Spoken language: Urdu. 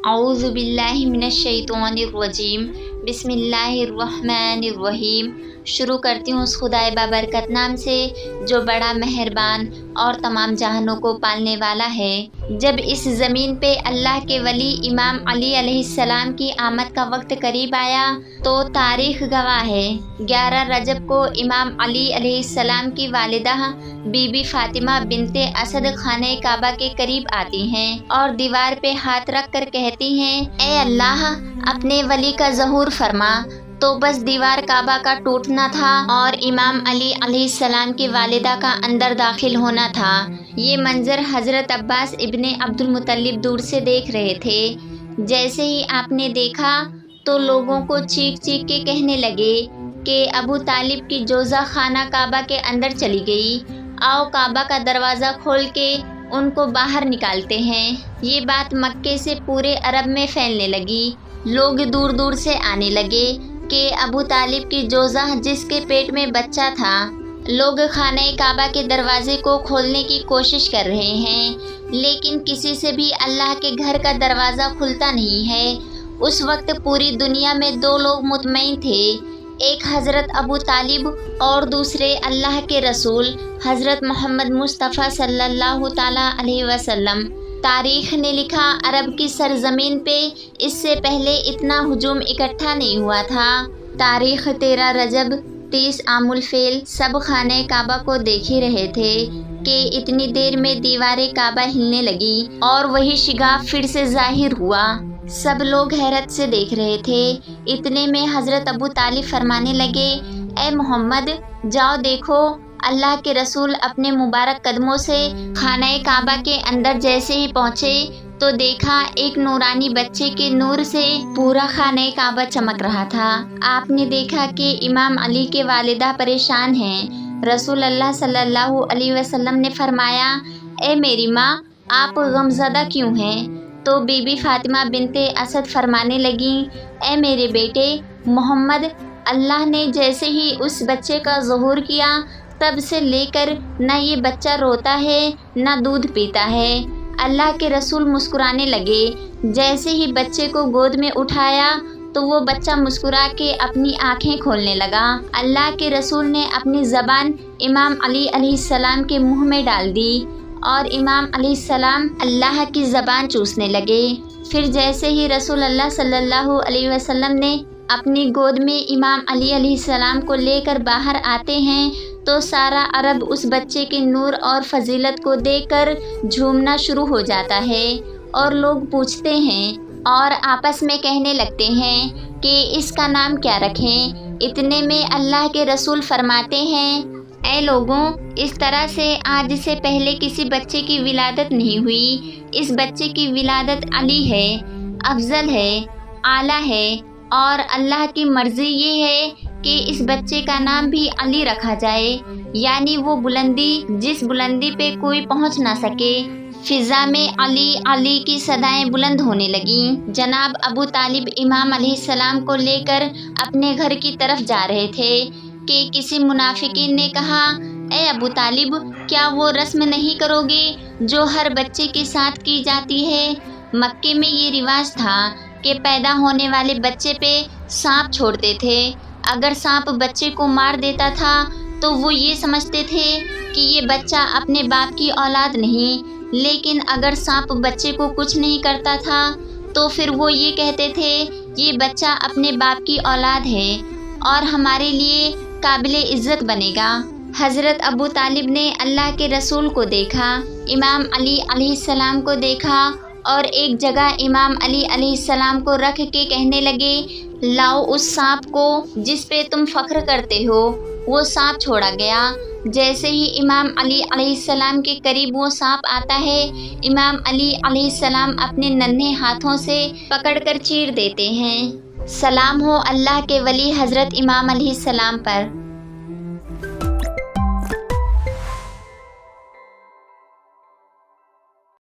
اعوذ باللہ من الشیطان الرجیم بسم اللہ الرحمن الرحیم۔ شروع کرتی ہوں اس خدائے بابرکت نام سے جو بڑا مہربان اور تمام جہانوں کو پالنے والا ہے۔ جب اس زمین پہ اللہ کے ولی امام علی علیہ السلام کی آمد کا وقت قریب آیا تو تاریخ گواہ ہے 11 رجب کو امام علی علیہ السلام کی والدہ بی بی فاطمہ بنت اسد خانہ کعبہ کے قریب آتی ہیں اور دیوار پہ ہاتھ رکھ کر کہتی ہیں، اے اللہ اپنے ولی کا ظہور فرما۔ تو بس دیوار کعبہ کا ٹوٹنا تھا اور امام علی علیہ السلام کی والدہ کا اندر داخل ہونا تھا۔ یہ منظر حضرت عباس ابن عبد المطلب دور سے دیکھ رہے تھے۔ جیسے ہی آپ نے دیکھا تو لوگوں کو چیخ چیخ کے کہنے لگے کہ ابو طالب کی جوزہ خانہ کعبہ کے اندر چلی گئی، آؤ کعبہ کا دروازہ کھول کے ان کو باہر نکالتے ہیں۔ یہ بات مکے سے پورے عرب میں پھیلنے لگی، لوگ دور دور سے آنے لگے کہ ابو طالب کی جوزہ جس کے پیٹ میں بچہ تھا، لوگ خانہ کعبہ کے دروازے کو کھولنے کی کوشش کر رہے ہیں لیکن کسی سے بھی اللہ کے گھر کا دروازہ کھلتا نہیں ہے۔ اس وقت پوری دنیا میں 2 لوگ مطمئن تھے، ایک حضرت ابو طالب اور دوسرے اللہ کے رسول حضرت محمد مصطفیٰ صلی اللہ تعالیٰ علیہ وسلم۔ تاریخ نے لکھا عرب کی سرزمین پہ اس سے پہلے اتنا ہجوم اکٹھا نہیں ہوا تھا۔ تاریخ 13 رجب 30 عام الفیل، سب خانہ کعبہ کو دیکھ ہی رہے تھے کہ اتنی دیر میں دیوار کعبہ ہلنے لگی اور وہی شگاف پھر سے ظاہر ہوا۔ سب لوگ حیرت سے دیکھ رہے تھے۔ اتنے میں حضرت ابو طالب فرمانے لگے، اے محمد جاؤ دیکھو۔ اللہ کے رسول اپنے مبارک قدموں سے خانہ کعبہ کے اندر جیسے ہی پہنچے تو دیکھا ایک نورانی بچے کے نور سے پورا خانہ کعبہ چمک رہا تھا۔ آپ نے دیکھا کہ امام علی کے والدہ پریشان ہیں۔ رسول اللہ صلی اللہ علیہ وسلم نے فرمایا، اے میری ماں آپ غمزدہ کیوں ہیں؟ تو بی بی فاطمہ بنت اسد فرمانے لگیں، اے میرے بیٹے محمد، اللہ نے جیسے ہی اس بچے کا ظہور کیا تب سے لے کر نہ یہ بچہ روتا ہے نہ دودھ پیتا ہے۔ اللہ کے رسول مسکرانے لگے۔ جیسے ہی بچے کو گود میں اٹھایا تو وہ بچہ مسکرا کے اپنی آنکھیں کھولنے لگا۔ اللہ کے رسول نے اپنی زبان امام علی علیہ السلام کے منہ میں ڈال دی اور امام علیہ السلام اللہ کی زبان چوسنے لگے۔ پھر جیسے ہی رسول اللہ صلی اللہ علیہ وسلم نے اپنی گود میں امام علی علیہ السلام کو لے کر باہر آتے ہیں تو سارا عرب اس بچے کے نور اور فضیلت کو دیکھ کر جھومنا شروع ہو جاتا ہے اور لوگ پوچھتے ہیں اور آپس میں کہنے لگتے ہیں کہ اس کا نام کیا رکھیں۔ اتنے میں اللہ کے رسول فرماتے ہیں، اے لوگوں، اس طرح سے آج سے پہلے کسی بچے کی ولادت نہیں ہوئی۔ اس بچے کی ولادت علی ہے، افضل ہے، اعلیٰ ہے اور اللہ کی مرضی یہ ہے کہ اس بچے کا نام بھی علی رکھا جائے، یعنی وہ بلندی جس بلندی پہ کوئی پہنچ نہ سکے۔ فضا میں علی علی کی صدائیں بلند ہونے لگیں۔ جناب ابو طالب امام علیہ السلام کو لے کر اپنے گھر کی طرف جا رہے تھے کہ کسی منافقین نے کہا، اے ابو طالب کیا وہ رسم نہیں کرو گے جو ہر بچے کے ساتھ کی جاتی ہے؟ مکے میں یہ رواج تھا کہ پیدا ہونے والے بچے پہ سانپ چھوڑتے تھے۔ اگر سانپ بچے کو مار دیتا تھا تو وہ یہ سمجھتے تھے کہ یہ بچہ اپنے باپ کی اولاد نہیں، لیکن اگر سانپ بچے کو کچھ نہیں کرتا تھا تو پھر وہ یہ کہتے تھے یہ بچہ اپنے باپ کی اولاد ہے اور ہمارے لیے قابل عزت بنے گا۔ حضرت ابو طالب نے اللہ کے رسول کو دیکھا، امام علی علیہ السلام کو دیکھا اور ایک جگہ امام علی علیہ السلام کو رکھ کے کہنے لگے، لاؤ اس سانپ کو جس پہ تم فخر کرتے ہو۔ وہ سانپ چھوڑا گیا۔ جیسے ہی امام علی علیہ السلام کے قریب وہ سانپ آتا ہے، امام علی علیہ السلام اپنے ننھے ہاتھوں سے پکڑ کر چیر دیتے ہیں۔ سلام ہو اللہ کے ولی حضرت امام علیہ السلام پر۔